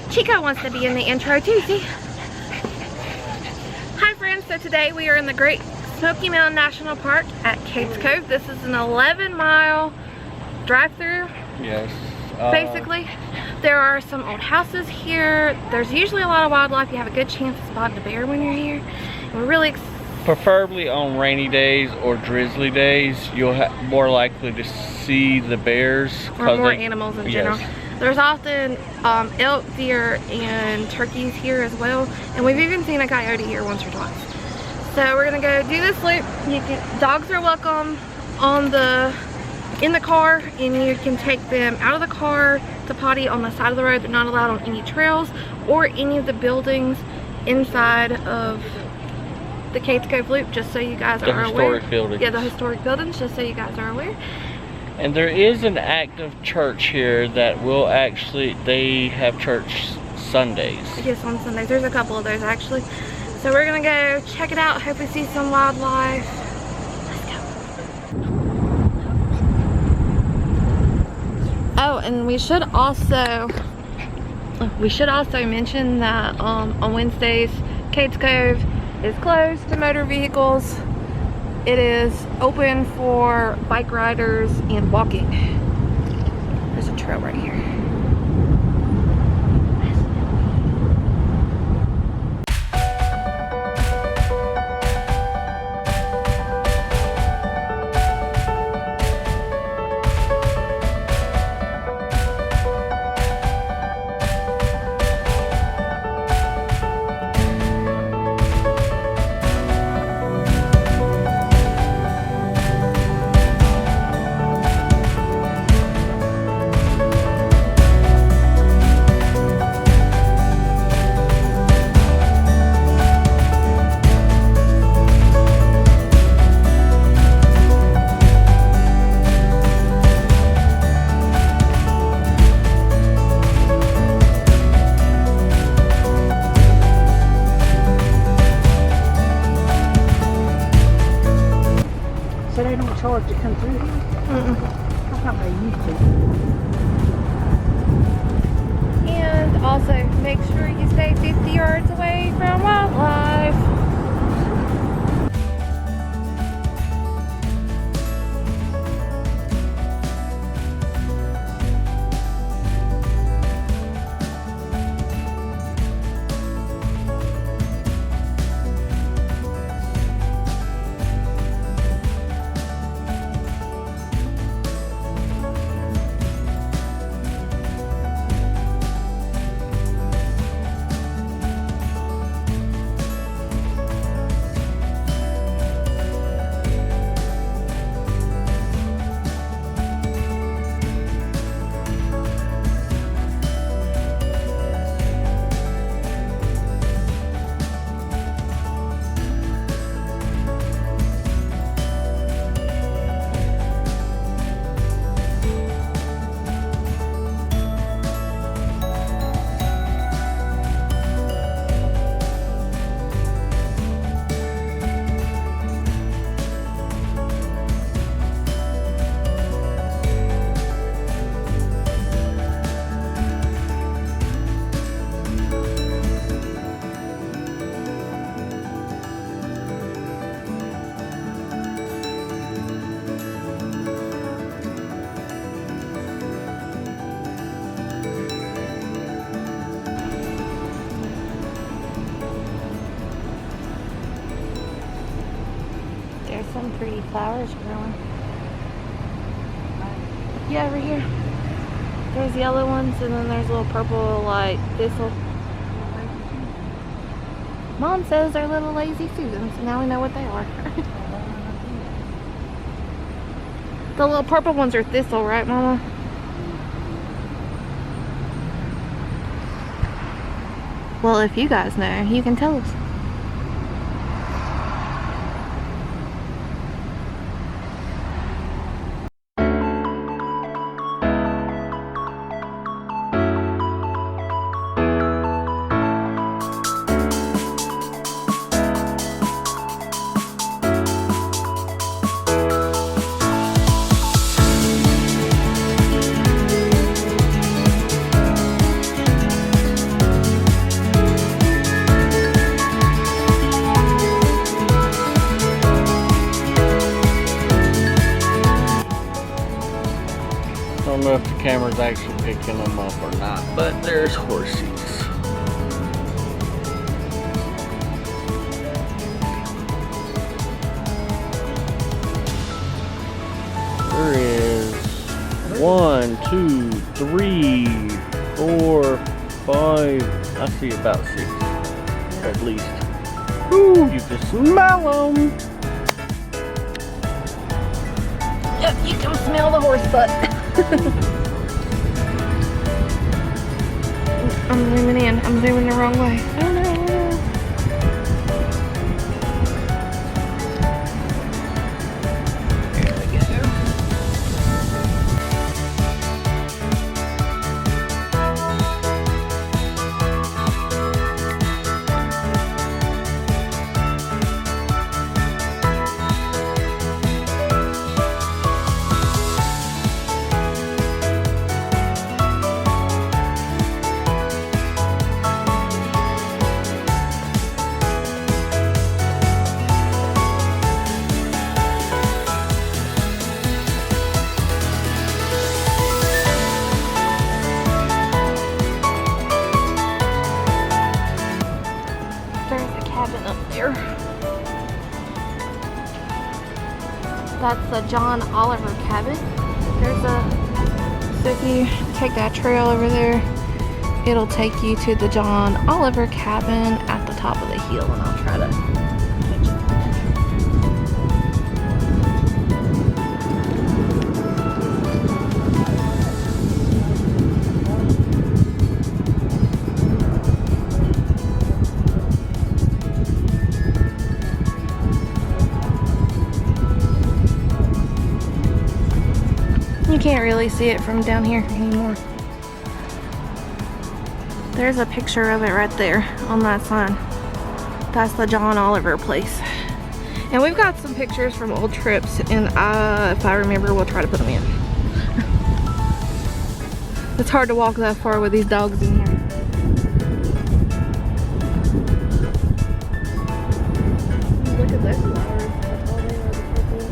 Chico wants to be in the intro too, see? Hi friends, so today we are in the Great Smoky Mountain National Park at Cades Cove. This is an 11-mile drive-through. Yes. Basically, there are some old houses here. There's usually a lot of wildlife. You have a good chance of spotting a bear when you're here. And we're really preferably on rainy days or drizzly days, you'll more likely to see the bears. Or more animals in general. Yes. There's often elk, deer, and turkeys here as well. And we've even seen a coyote here once or twice. So we're gonna go do this loop. Dogs are welcome in the car, and you can take them out of the car to potty on the side of the road. They're not allowed on any trails or any of the buildings inside of the Cades Cove Loop, just so you guys are aware. The historic buildings. Yeah, the historic buildings, just so you guys are aware. And there is an active church here that will they have church Sundays. Yes, on Sundays. There's a couple of those actually. So we're gonna go check it out. Hope we see some wildlife. Let's go. Oh, and we should also mention that on Wednesdays, Cades Cove is closed to motor vehicles. It is open for bike riders and walking. There's a trail right here. So they don't charge to come through here? I thought they used to. And also make sure you stay 50 yards away from wildlife. There's some pretty flowers growing. Yeah, over here. There's yellow ones, and then there's little purple, like, thistle. Mom says they're little lazy Susans, so now we know what they are. The little purple ones are thistle, right, Mama? Well, if you guys know, you can tell us. know if the camera's actually picking them up or not, but there's horses. There is 1, 2, 3, 4, 5. I see about 6 at least. Ooh, you can smell them. Yep, you can smell the horse butt. I'm zooming in. I'm zooming the wrong way. Oh no, oh no. Here we go. That's the John Oliver cabin. So if you take that trail over there, it'll take you to the John Oliver cabin at the top of the hill, and I'll try to You can't really see it from down here anymore. There's a picture of it right there on that sign. That's the John Oliver place. And we've got some pictures from old trips, and if I remember, we'll try to put them in. It's hard to walk that far with these dogs in here. Look at those flowers. That's all they are, the purple.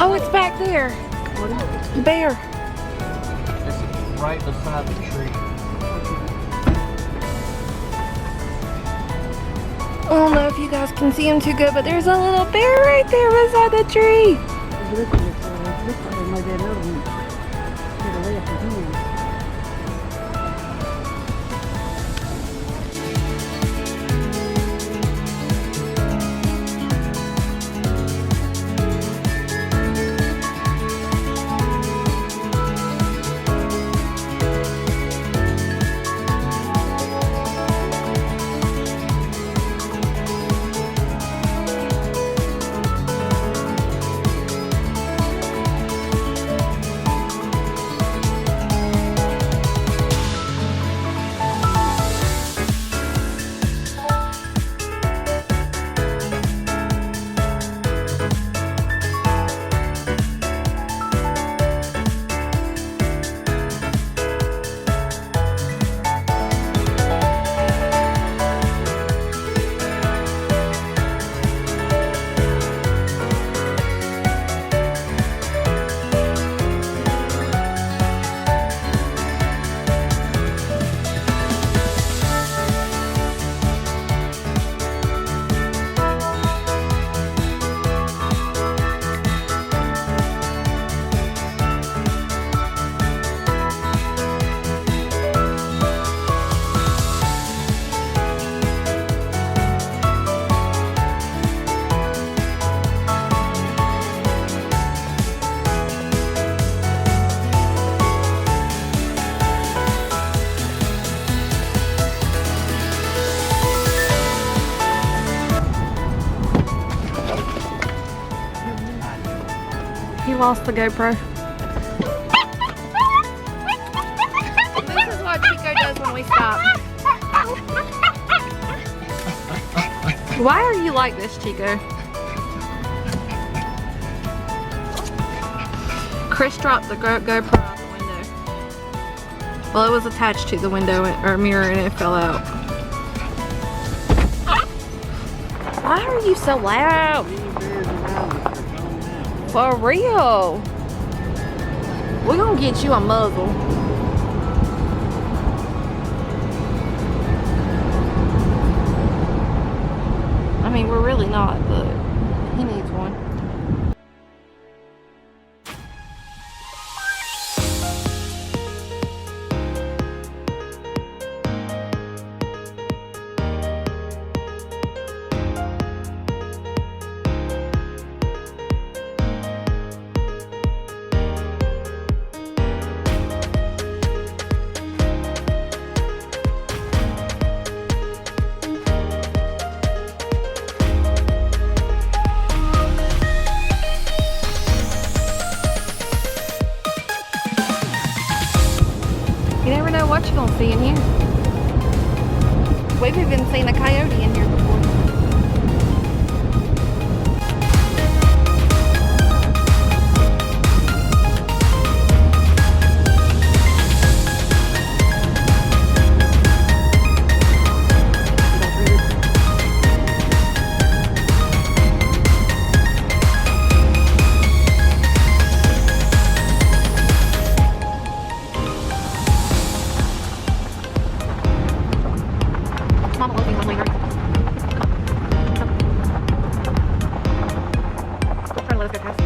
Oh, it's back there. What is it? Bear. It's right beside the tree. I don't know if you guys can see him too good, but there's a little bear right there beside the tree. Looks like they made that other one. To the left of him. lost the GoPro. This is what Chico does when we stop. Why are you like this, Chico? Chris dropped the GoPro out the window. Well, it was attached to the window or mirror and it fell out. Why are you so loud? For real. We're gonna get you a muzzle. I mean, we're really not, but he needs one. You never know what you're gonna see in here. We've even seen a coyote in here before. Mama looking one later. Trying to let us go past.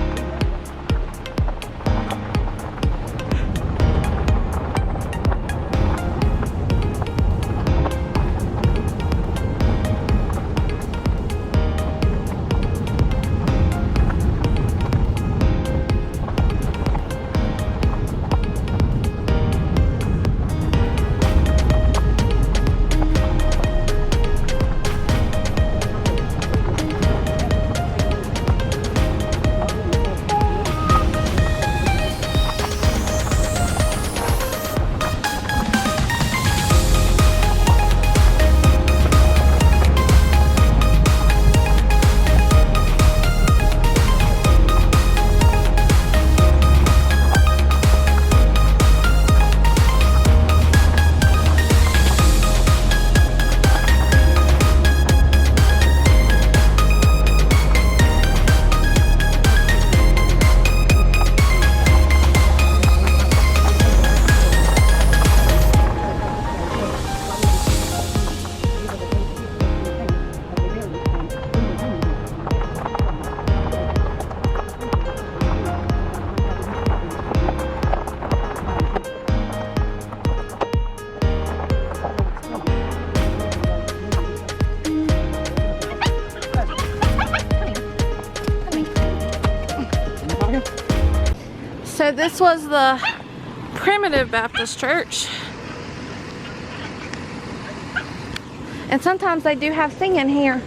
So this was the Primitive Baptist Church. And sometimes they do have singing here.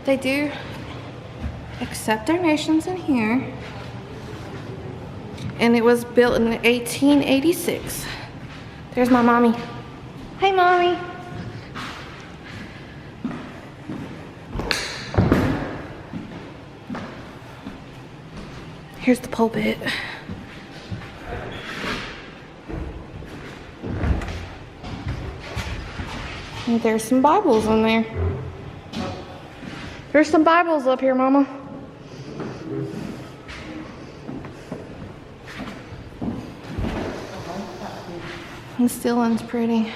They do accept donations in here. And it was built in 1886. There's my mommy. Hey, mommy. Here's the pulpit. And there's some Bibles in there. There's some Bibles up here, Mama. And the ceiling's pretty.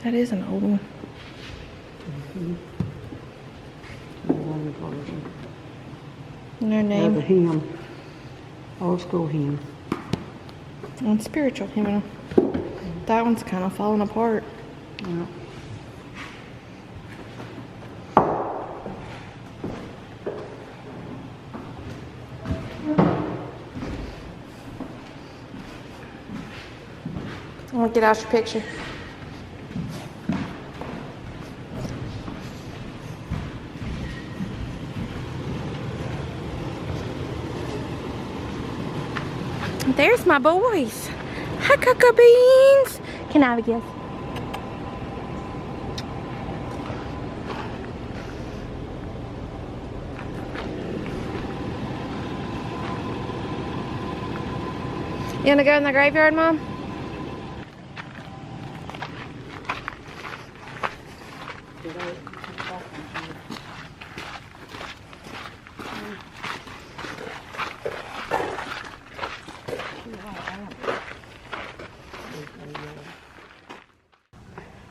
That is an old one. No name. The hymn. Old school hymn. And spiritual hymn. That one's kind of falling apart. Yeah. I'm gonna get out your picture. There's my boys. Hi, Cocoa Beans. Can I have a kiss? You wanna go in the graveyard, Mom?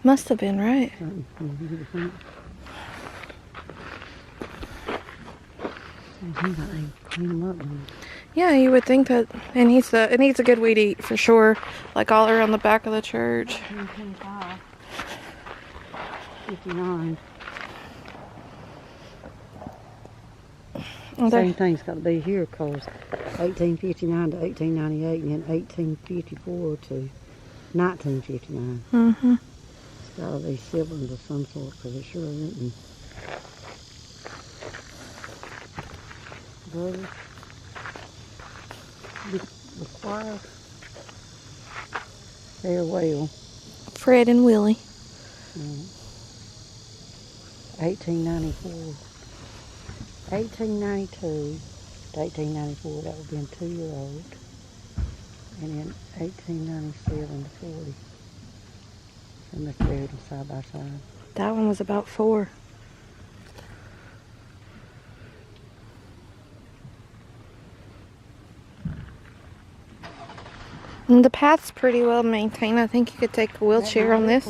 Must have been, right? Yeah, you would think that it needs a good weed eat for sure. Like all around the back of the church. 59. Oh, Same thing's got to be here because 1859 to 1898 and then 1854 to 1959. Mm-hmm. It's got to be siblings of some sort because it sure isn't. Brother, the choir, farewell. Fred and Willie. 1894. 1892 to 1894, that would have been 2-year-old. And then 1897 to 40. And they buried them side by side. That one was about 4. And the path's pretty well maintained. I think you could take a wheelchair on this.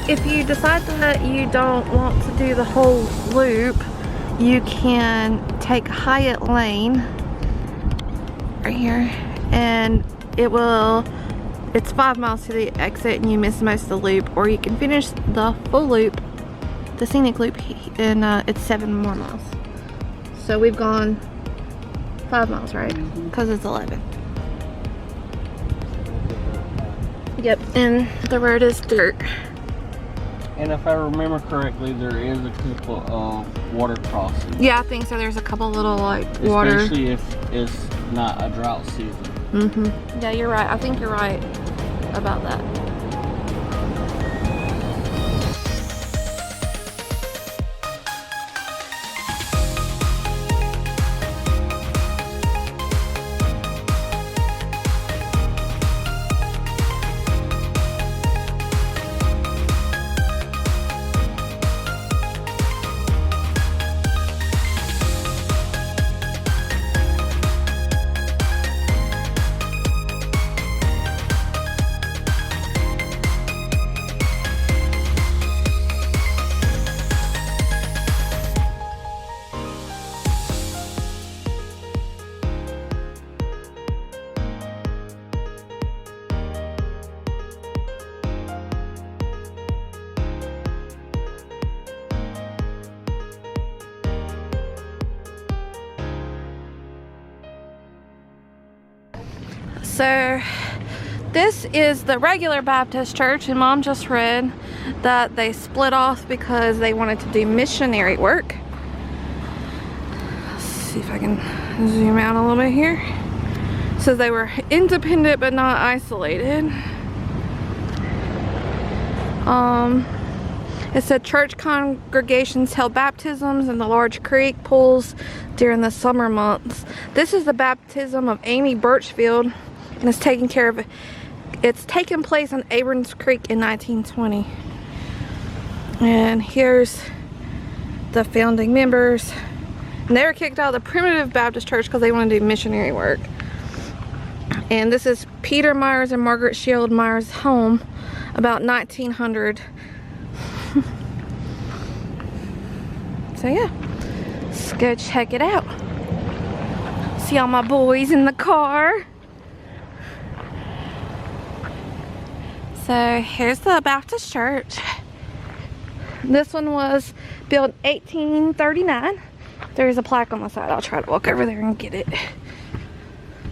if you decide that you don't want to do the whole loop, you can take Hyatt Lane right here, and it's 5 miles to the exit and you miss most of the loop, or you can finish the full loop, the scenic loop, and it's 7 more miles. So we've gone 5 miles, right? Because it's 11. Yep, and the road is dirt. And if I remember correctly, there is a couple of water crossings. Yeah, I think so. There's a couple little like water. Especially if it's not a drought season. Mm-hmm. Yeah, you're right. I think you're right about that. So this is the regular Baptist church, and Mom just read that they split off because they wanted to do missionary work. Let's see if I can zoom out a little bit here. It says they were independent but not isolated. It said church congregations held baptisms in the large creek pools during the summer months. This is the baptism of Amy Birchfield, and it's taken place on Abrams Creek in 1920. And here's the founding members. And they were kicked out of the Primitive Baptist Church because they wanted to do missionary work. And this is Peter Myers and Margaret Shield Myers' home about 1900. So yeah, let's go check it out. See all my boys in the car. So here's the Baptist church. This one was built 1839. There's a plaque on the side. I'll try to walk over there and get it.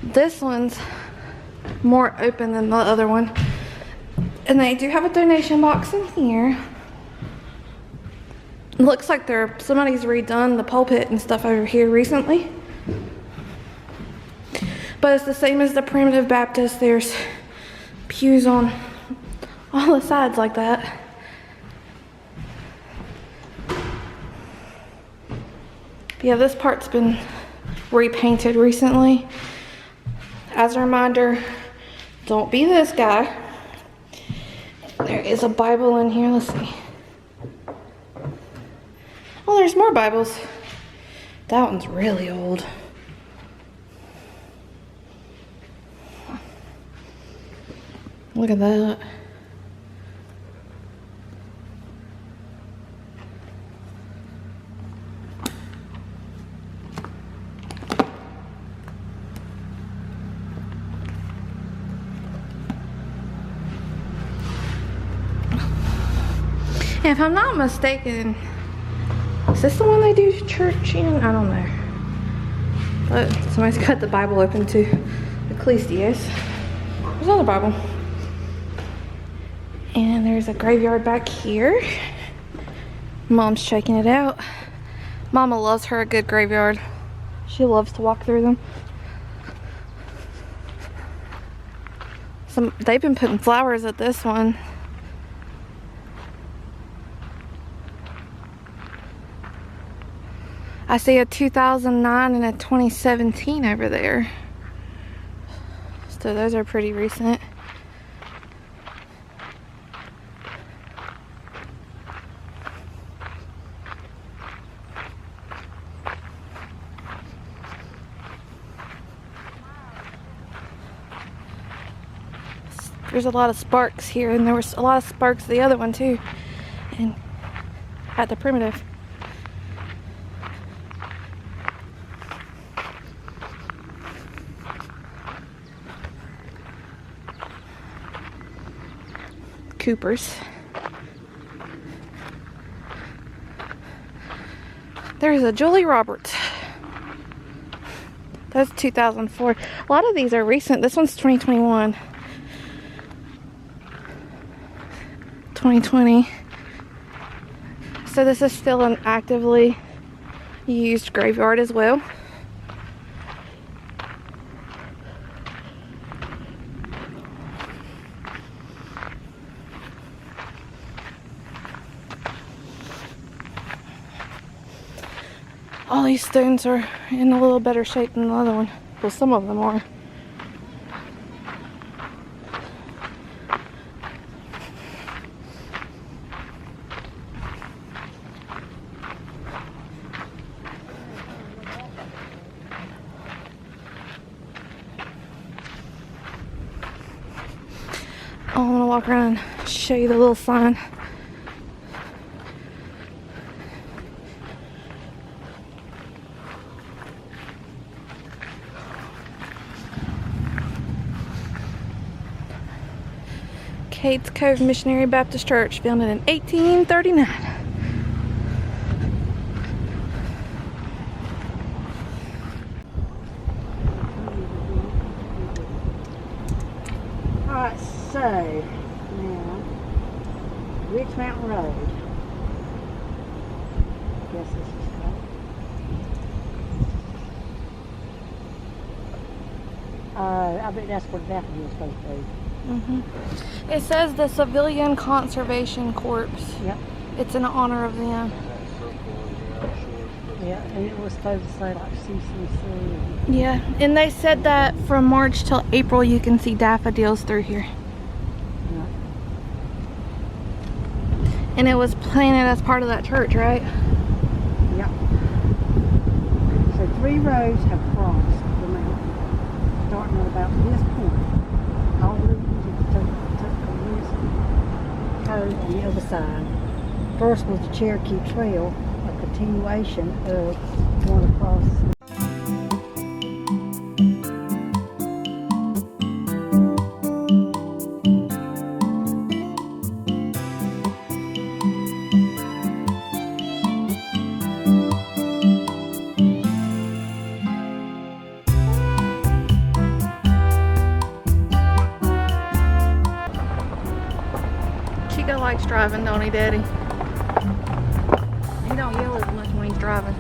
This one's more open than the other one. And they do have a donation box in here. Looks like somebody's redone the pulpit and stuff over here recently. But it's the same as the Primitive Baptist. There's pews on all the sides like that. Yeah, this part's been repainted recently. As a reminder, don't be this guy. There is a Bible in here. Let's see. Oh, there's more Bibles. That one's really old. Look at that. If I'm not mistaken, is this the one they do church in? I don't know. But somebody's got the Bible open to Ecclesiastes. There's another Bible. And there's a graveyard back here. Mom's checking it out. Mama loves her a good graveyard. She loves to walk through them. They've been putting flowers at this one. I see a 2009 and a 2017 over there. So those are pretty recent. There's a lot of sparks here, and there was a lot of sparks the other one too, and at the primitive. Coopers. There's a Julie Roberts. That's 2004. A lot of these are recent. This one's 2021. 2020. So this is still an actively used graveyard as well. All these stones are in a little better shape than the other one. Well, some of them are. Oh, I'm gonna walk around and show you the little sign. Cades Cove Missionary Baptist Church, founded in 1839. Alright, so now Ridge Mountain Road. Guess this is called. I bet that's where Daffodil is supposed to be. It says the Civilian Conservation Corps. Yep. It's in honor of them. Yeah, and it was supposed to say like CCC. Yeah, and they said that from March till April you can see daffodils through here. Yeah. And it was planted as part of that church, right? Yep. So 3 roads have crossed the mountain, starting at about this point. All the way to this cove on the other side. First was the Cherokee Trail, a continuation of one across. Chico likes driving, don't he, Daddy? He don't yell as much when he's driving.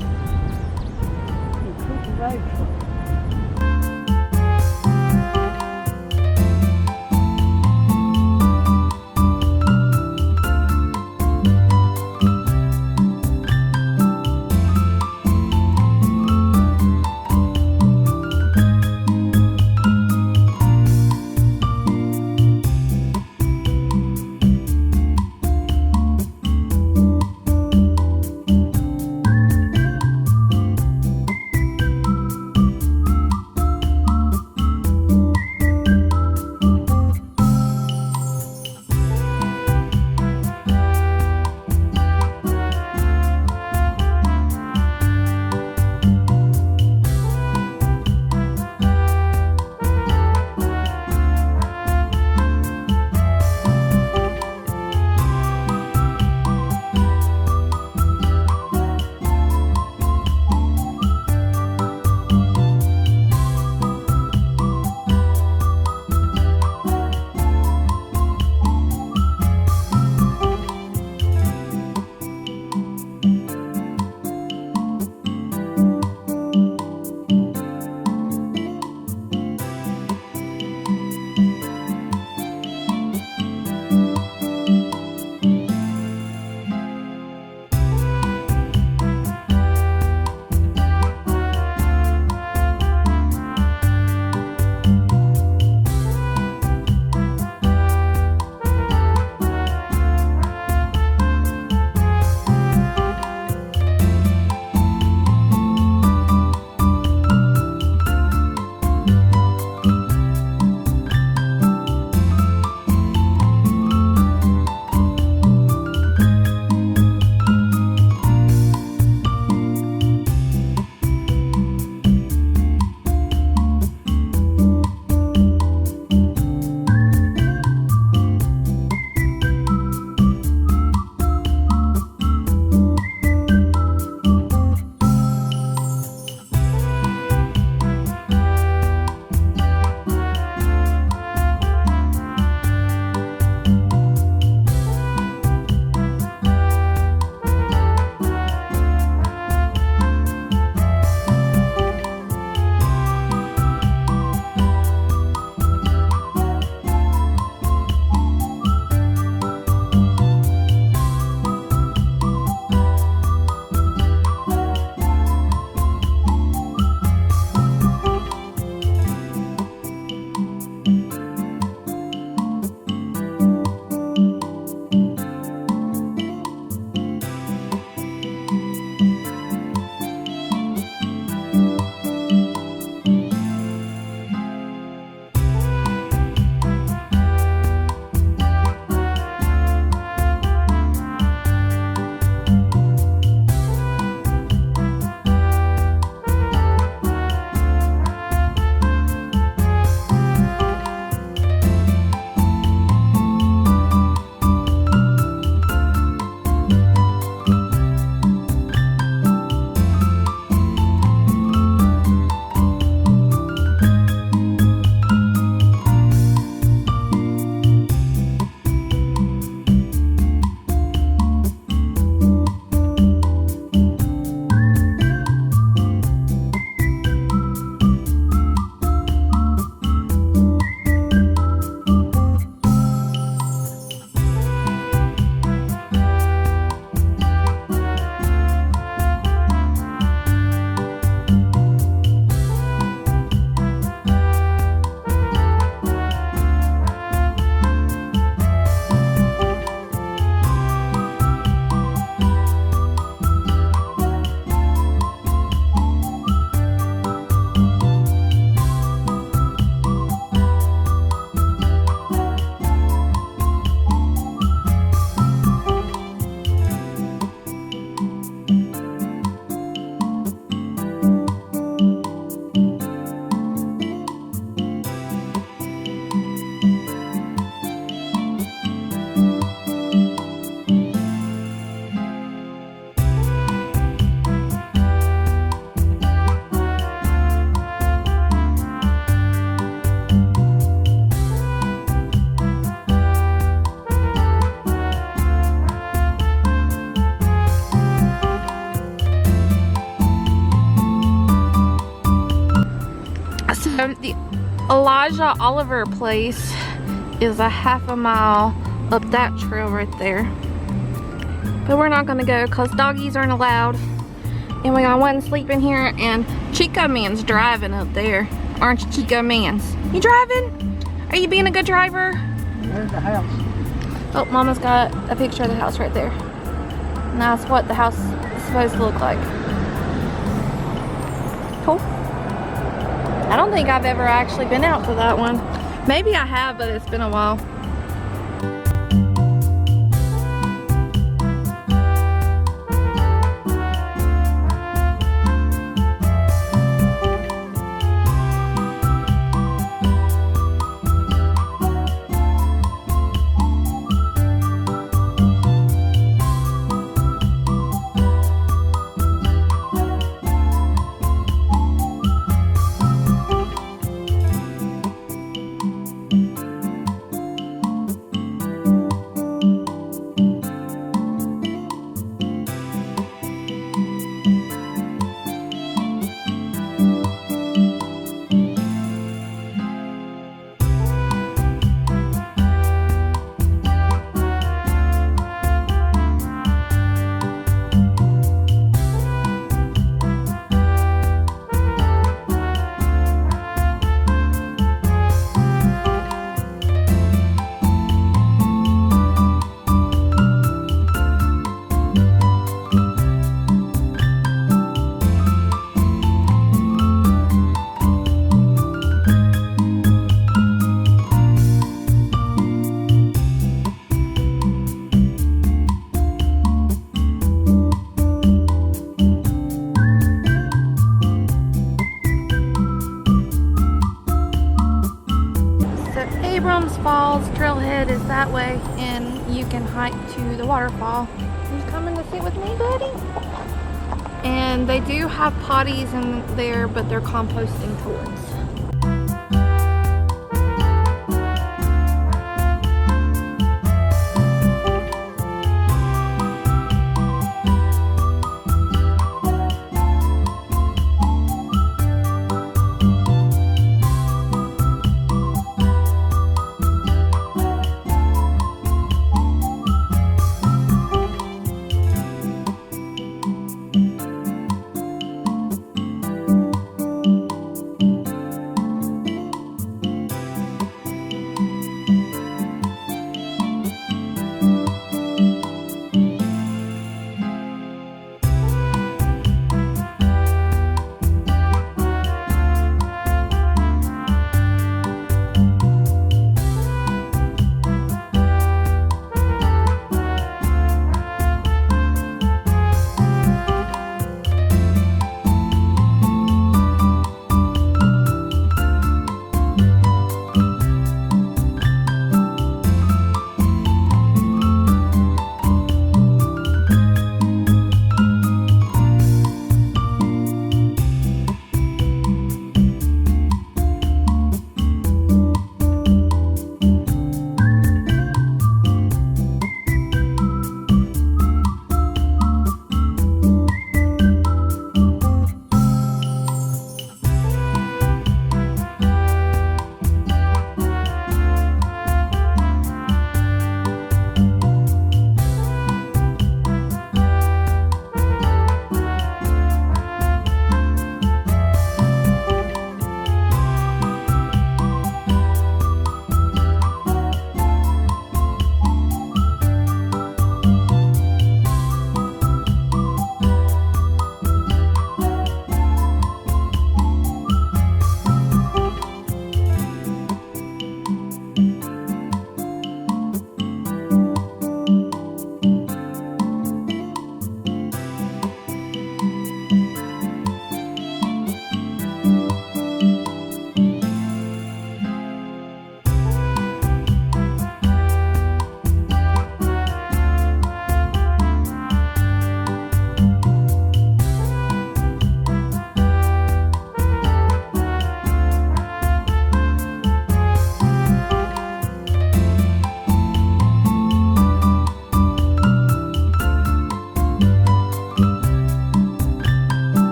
Elijah Oliver Place is a half a mile up that trail right there. But we're not gonna go because doggies aren't allowed. And we got one sleeping here, and Chico Man's driving up there. Aren't you, Chico Mans? You driving? Are you being a good driver? There's the house. Oh, Mama's got a picture of the house right there. And that's what the house is supposed to look like. Cool. I don't think I've ever actually been out to that one. Maybe I have, but it's been a while. Falls trailhead is that way, and you can hike to the waterfall. You coming to sit with me, buddy? And they do have potties in there, but they're composting towards.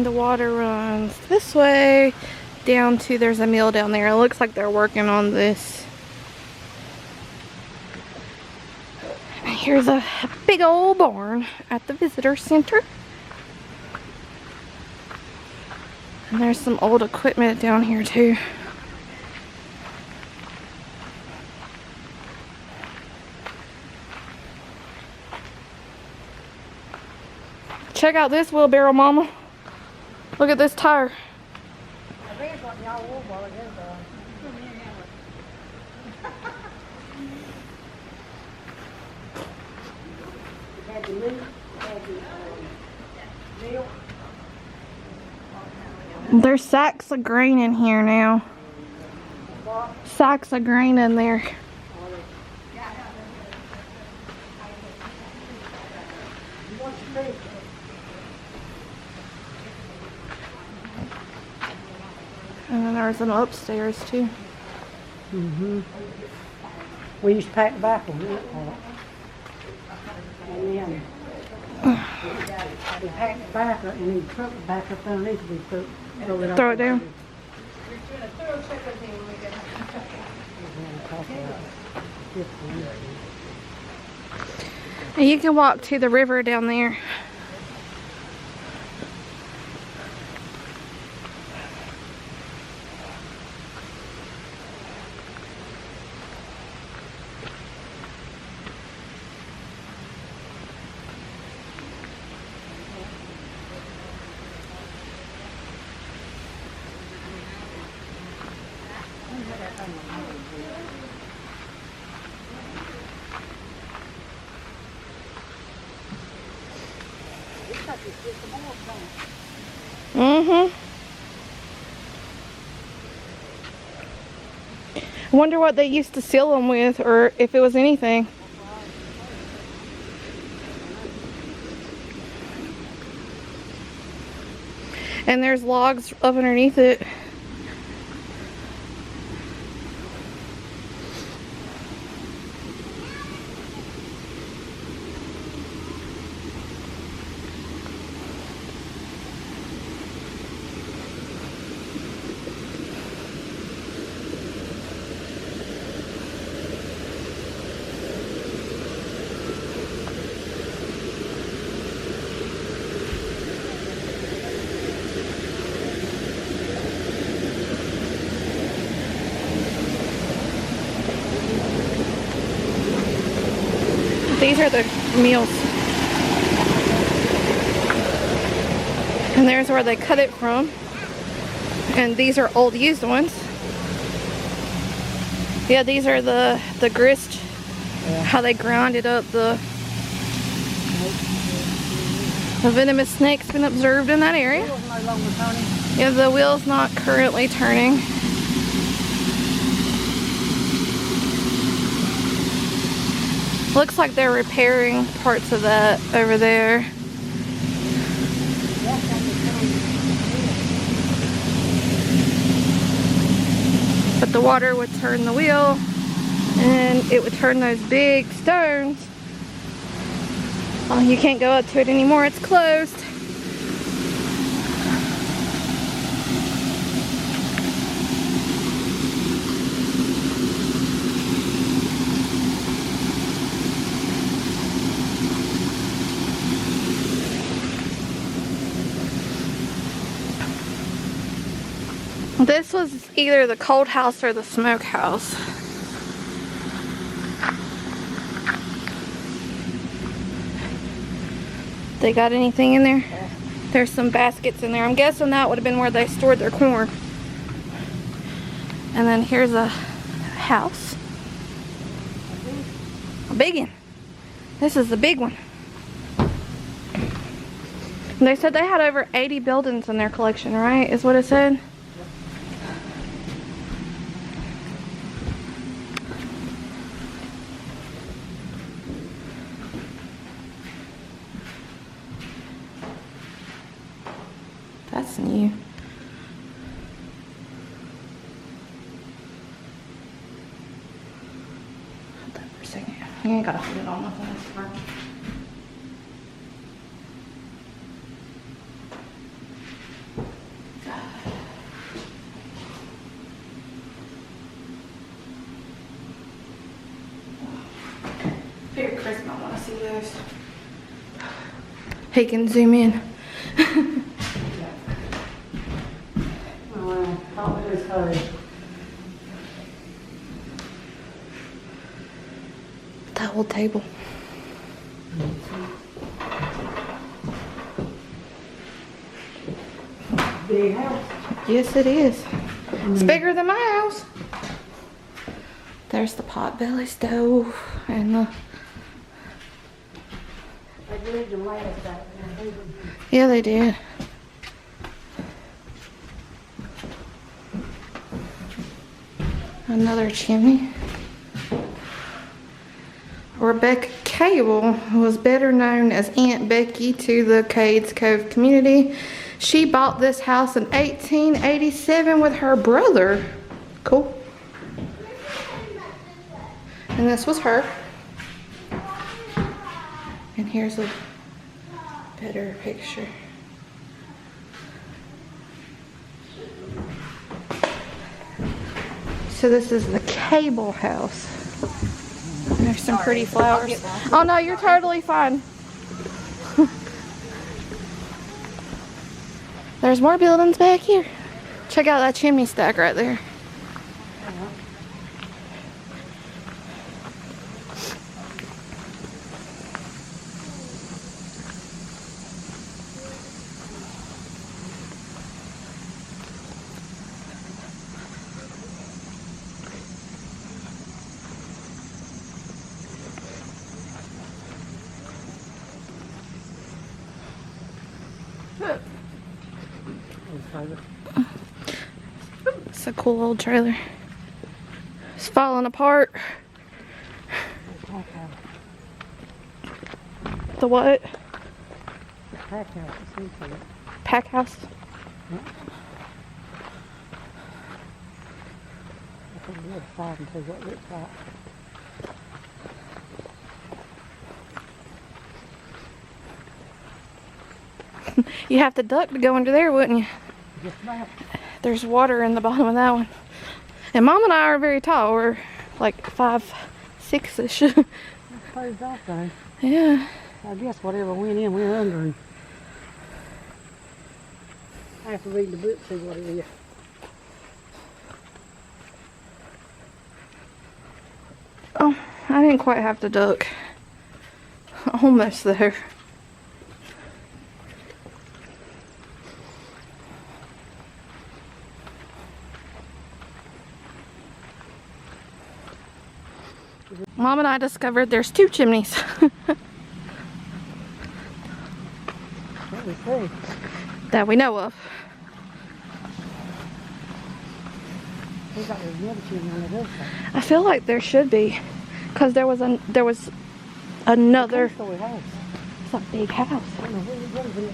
and the water runs this way down to, there's a mill down there. It looks like they're working on this. And here's a big old barn at the visitor center. And there's some old equipment down here too. Check out this wheelbarrow, Mama. Look at this tire. There's sacks of grain in here now. Sacks of grain in there. And then there's an upstairs too. We used to pack tobacco in that part. And then we packed tobacco and then truck it back up underneath. We Throw it down. And you can walk to the river down there. I wonder what they used to seal them with, or if it was anything. And there's logs up underneath it. These are the meals. And there's where they cut it from. And these are old used ones. Yeah, these are the grist. Yeah. How they grounded up the venomous snake's been observed in that area. Yeah, the wheel's not currently turning. Looks like they're repairing parts of that over there. But the water would turn the wheel and it would turn those big stones. Oh, you can't go up to it anymore, it's closed. This was either the cold house or the smoke house. They got anything in there? There's some baskets in there. I'm guessing that would have been where they stored their corn. And then here's a house. A big one. This is the big one. And they said they had over 80 buildings in their collection, right? Is what it said. That's new. Hold that for a second. You ain't gotta hold it on with this part. Here, Chris might want to see those. He can zoom in. Oh, well, it is hurry. That old table. Big house. Yes, it is. It's bigger than my house. There's the potbelly stove and the... They lived them last back there. Yeah, they did. Another chimney. Rebecca Cable was better known as Aunt Becky to the Cades Cove community. She bought this house in 1887 with her brother. Cool. And this was her. And here's a better picture. So this is the Cable house. And there's some pretty flowers. Oh no, you're totally fine. There's more buildings back here. Check out that chimney stack right there. It's a cool old trailer. It's falling apart. The what? Pack house. Pack house? Yeah. I think we're excited to what it looks like. You have to duck to go under there, wouldn't you? Just about. There's water in the bottom of that one. And Mom and I are very tall. We're like 5'6"-ish. That's closed off though. Yeah. I guess whatever went in, we're under. And I have to read the book to see what it is. Oh, I didn't quite have to duck. Almost there. Mom and I discovered there's 2 chimneys. What we see. That we know of. Looks like there's another chimney on the other side. I feel like there should be, cause there was another. Two-story house. It's a big house. I don't know what is it?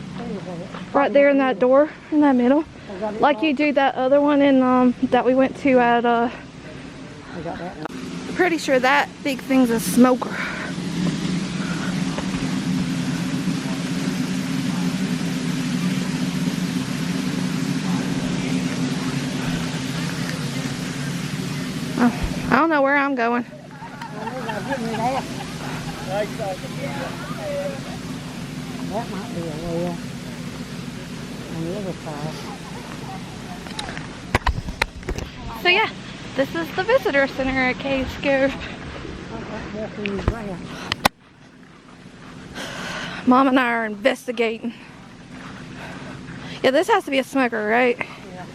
Right there in that door, in that middle. Like you do that other one in that we went to at I got that one. pretty sure that big thing's a smoker. Oh, I don't know where I'm going. That might be a well on the other side. So yeah, this is the visitor center at Cades Cove. Mom and I are investigating. Yeah, this has to be a smoker, right? Yeah.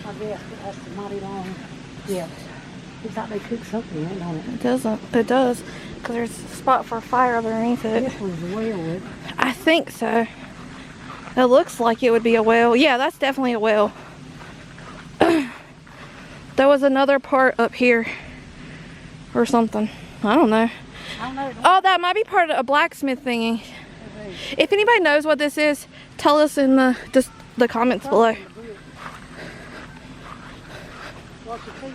I guess that's the mighty long. Yeah. Looks like they cook something in it, don't it? It doesn't. It does. Because there's a spot for a fire underneath it. This one's a well wood. I think so. It looks like it would be a well. Yeah, that's definitely a well. There was another part up here. Or something. I don't know. I don't know. Oh, that might be part of a blacksmith thingy. If anybody knows what this is, tell us in the comments below. Watch your feet.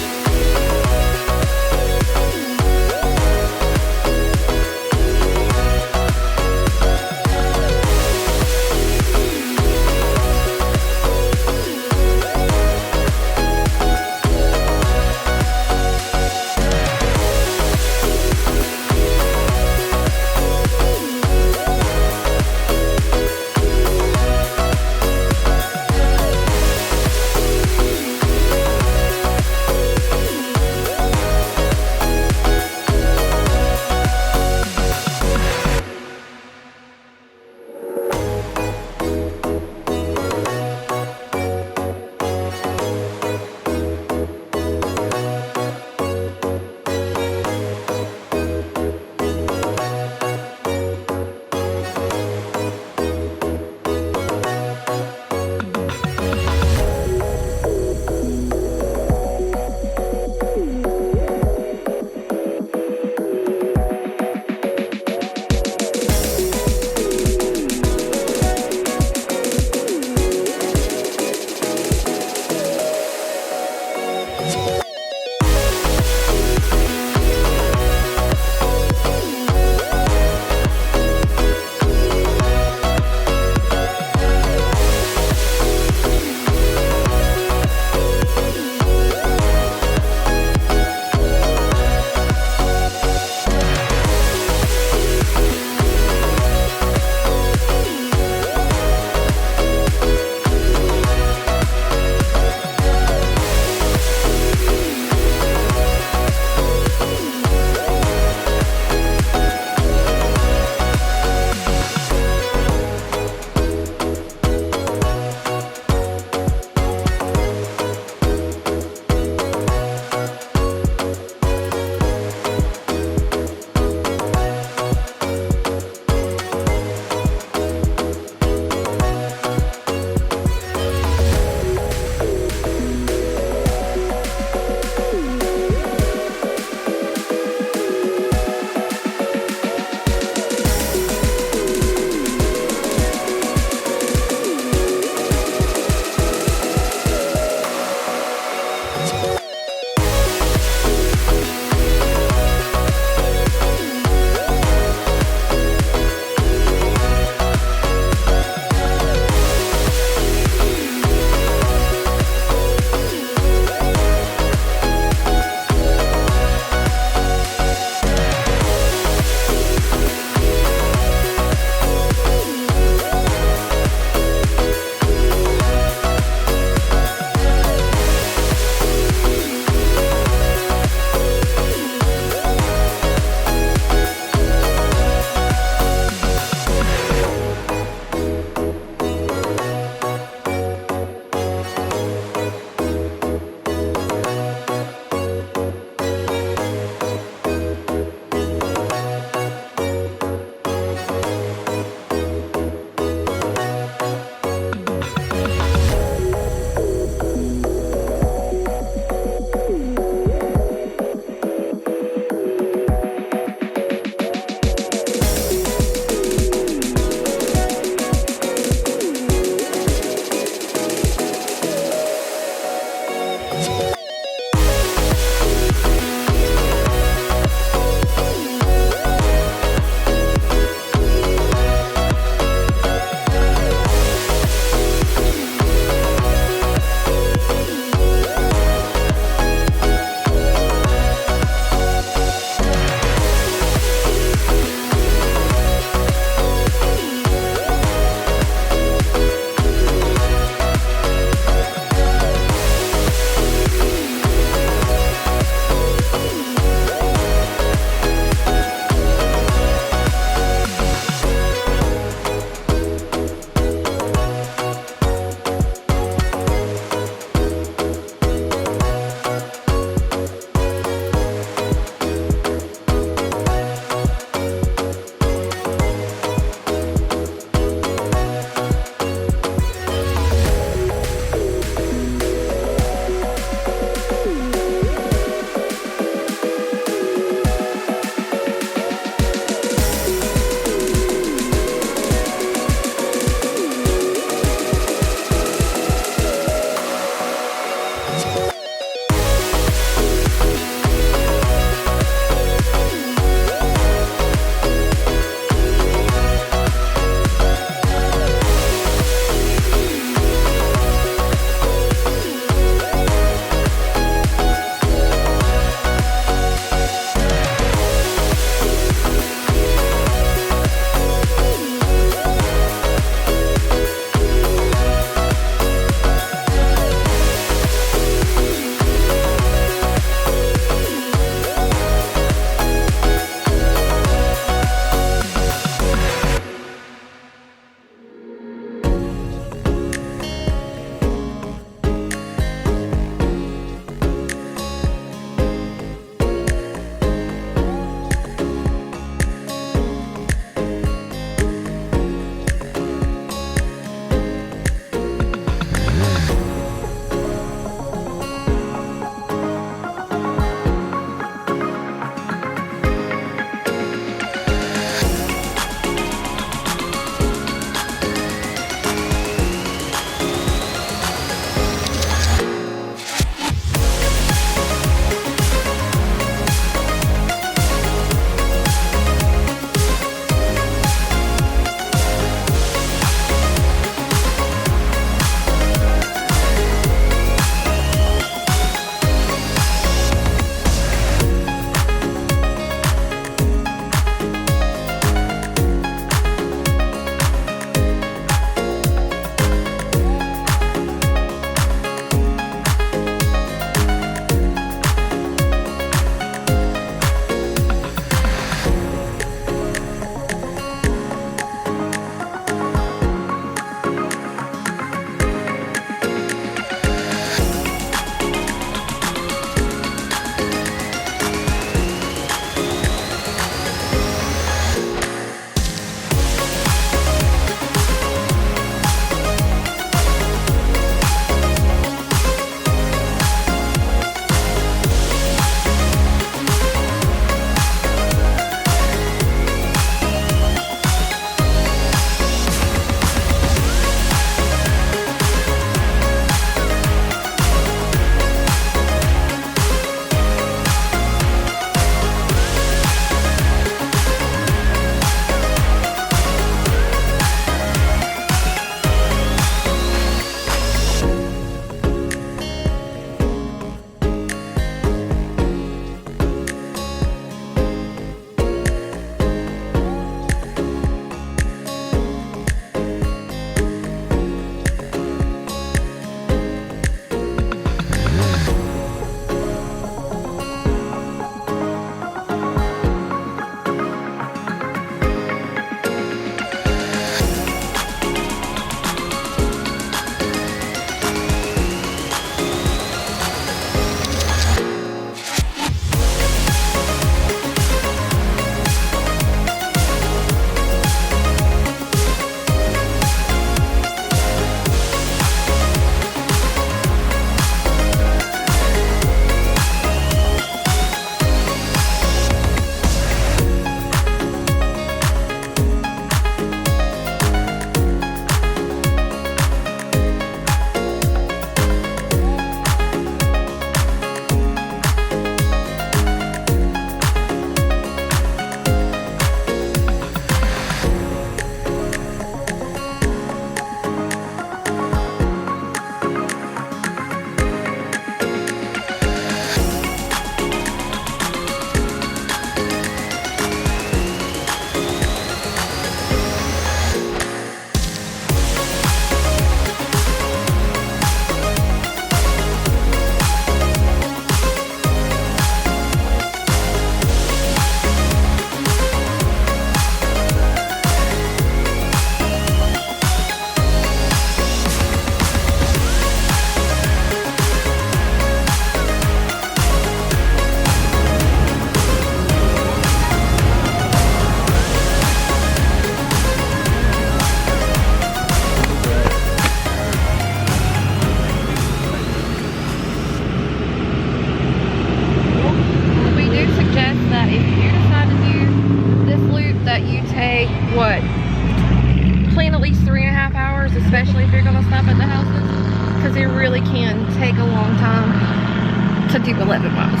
especially if you're gonna stop at the houses, because it really can take a long time to do 11 miles.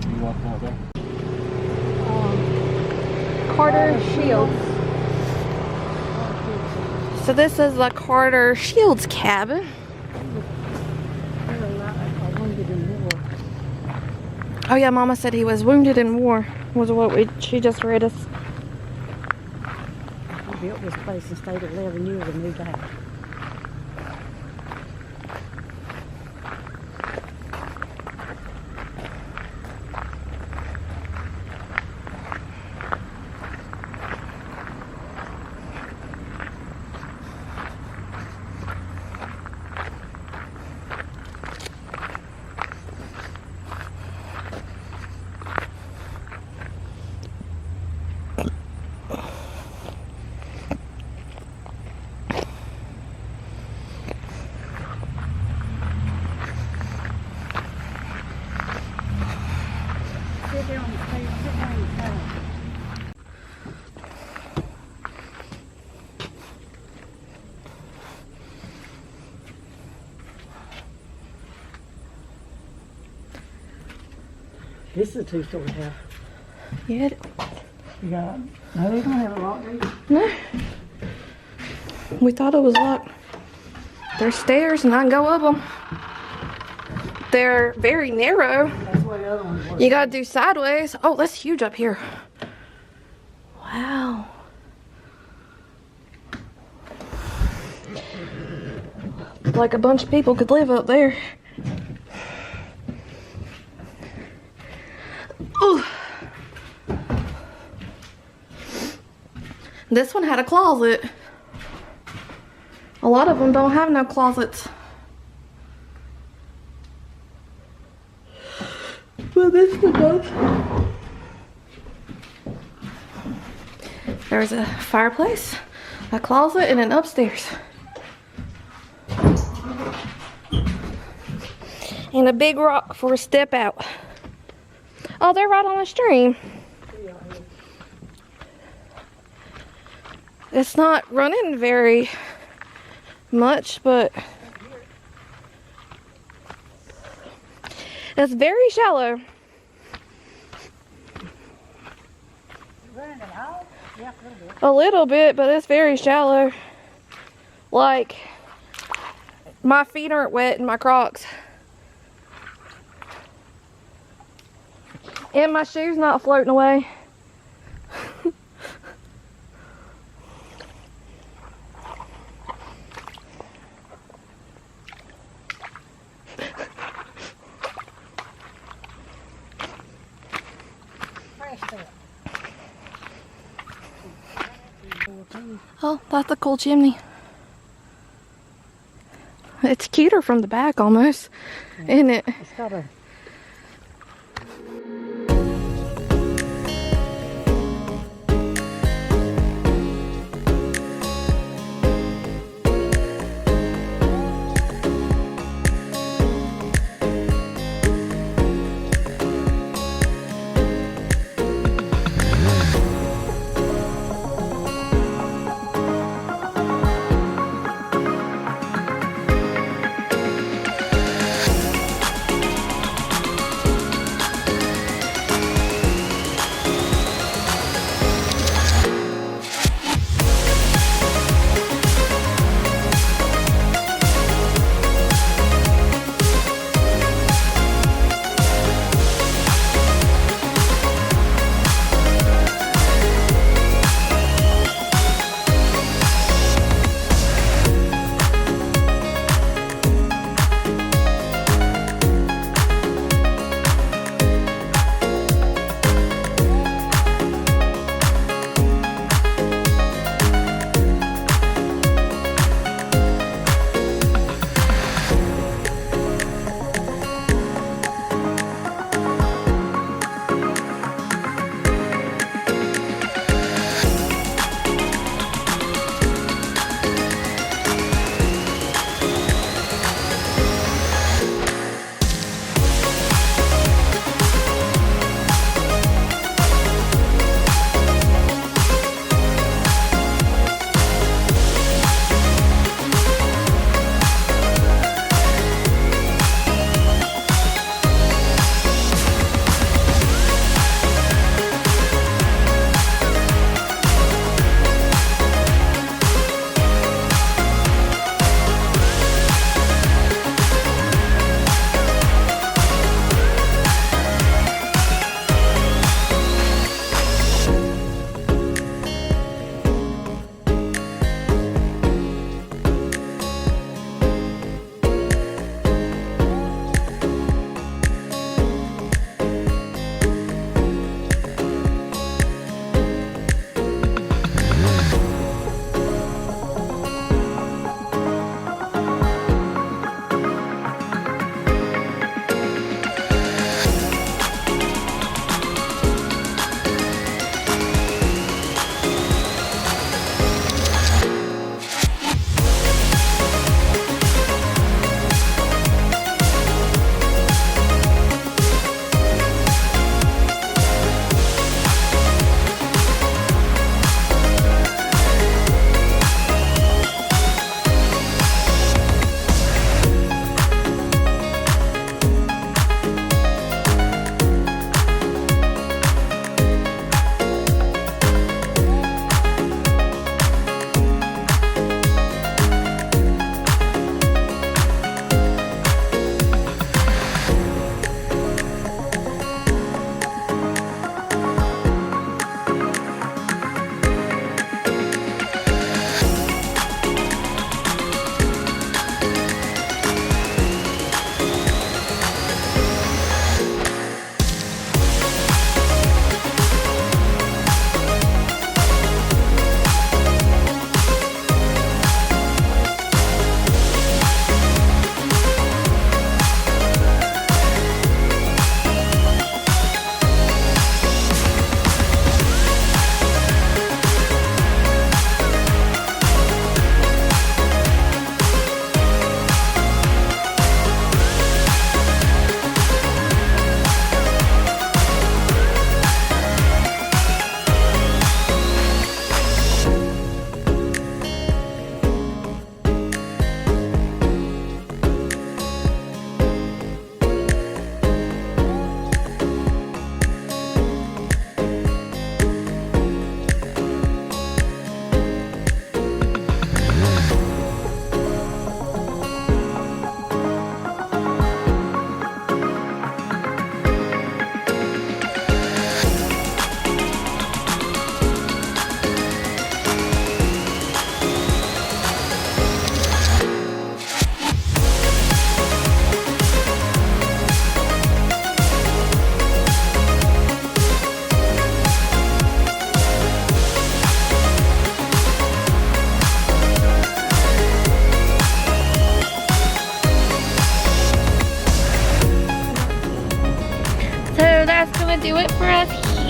You walking out there? Carter Shields. So this is the Carter Shields cabin. Oh yeah, Mama said he was wounded in war. Was what she just read us. He built this place and stayed 11 years and moved out. This is a two-story house. Yeah. You got, no, they don't have a lock, do you? No. We thought it was locked. There's stairs and I can go up them. They're very narrow. That's where the other ones were. You gotta do sideways. Oh, that's huge up here. Wow. Like a bunch of people could live up there. Ooh. This one had a closet. A lot of them don't have no closets. Well, this one does. There's a fireplace, a closet, and an upstairs. And a big rock for a step out. Oh, they're right on the stream. It's not running very much, but it's very shallow. A little bit, but it's very shallow. Like, my feet aren't wet in my Crocs. And my shoe's not floating away. Oh, that's a cool chimney. It's cuter from the back almost, isn't it? It's got a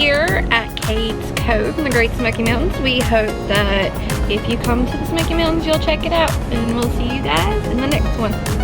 here at Cades Cove in the Great Smoky Mountains. We hope that if you come to the Smoky Mountains, you'll check it out. And we'll see you guys in the next one.